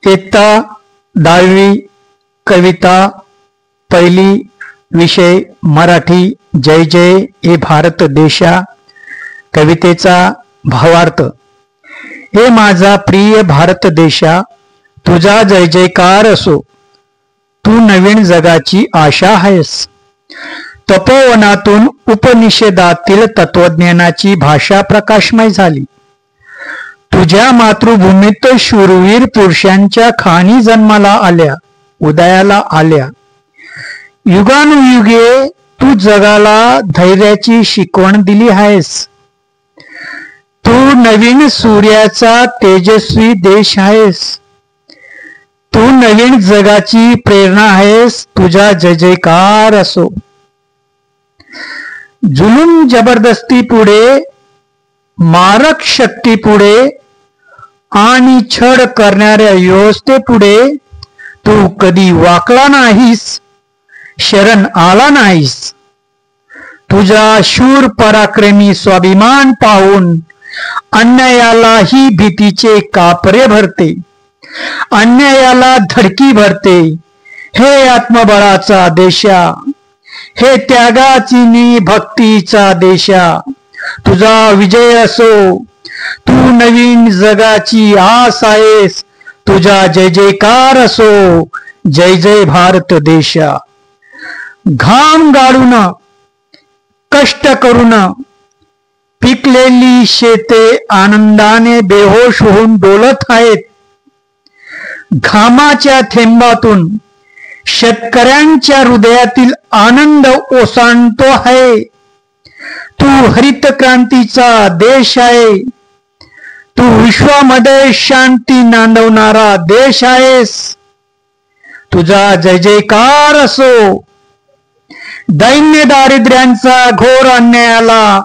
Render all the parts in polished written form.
इयत्ता 10वी कविता पहिली विषय मराठी जय जय हे भारत देशा। कवितेचा भावार्थ। हे माझा प्रिय भारत देशा, तुझा जय जयकार असो। तू नवीन जगाची आशा आहेस। तपोवनातून उपनिषेधातील तत्वज्ञानाची भाषा प्रकाशमय झाली। तुझ्या मातृभूमीत शूरवीर पुरुषांच्या खाणी जन्माला आल्या, उदयाला आल्या। युगानुयुगे तू जगाला धैर्याची शिकवण दिली आहेस। तू नवीन सूर्याचा तेजस्वी देश आहेस। तू नवीन जगाची प्रेरणा आहेस। तुझा जय जयकार असो। जुलूम जबरदस्ती पुढे, मारक शक्ती पुढे आणि छळ करणाऱ्या व्यवस्थेपुढे तू कधी वाकला नाहीस, शरण आला नाहीस। तुझा शूर पराक्रमी स्वाभिमान पाहून अन्यायालाही भीतीचे कापरे भरते, अन्यायाला धडकी भरते। हे आत्मबळाचा देशा, हे त्यागाची भक्तीचा देशा, तुझा विजय असो। तू नवीन जगाची आस आहेस। तुझा जय जयकार असो। जय जय भारत देशा। घाम गाळून, कष्ट करून पिकलेली शेते आनंदाने बेहोश होऊन डोलत आहेत। घामाच्या थेंबातून शेतकऱ्यांच्या हृदयातील आनंद ओसांडतो आहे। तू हरित क्रांतीचा देश आहे। तू विश्वामध्ये शांती नांदवणारा देश आहेस। तुझा जय जयकार असो। दैन्य दारिद्र्यांचा घोर अन्यायाला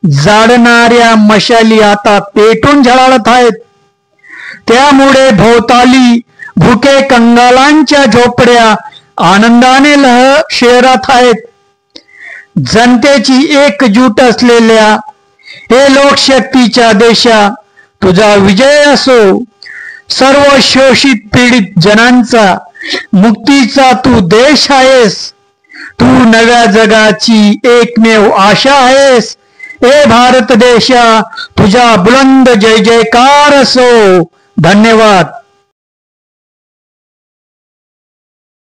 जाळणाऱ्या मशाली आता पेटून झळाळत आहेत। त्यामुळे भोवताली भुके कंगालांच्या झोपड्या आनंदाने शहरात आहेत। जनतेची एकजूट असलेल्या हे लोकशक्तीच्या देशा, तुझा विजय असो। सर्व शोषित पीडित जनांचा मुक्तीचा तू देश आहेस। तू नव्या जगाची एकमेव आशा आहेस। हे भारत देशा, तुझा बुलंद जय जयकार असो। धन्यवाद।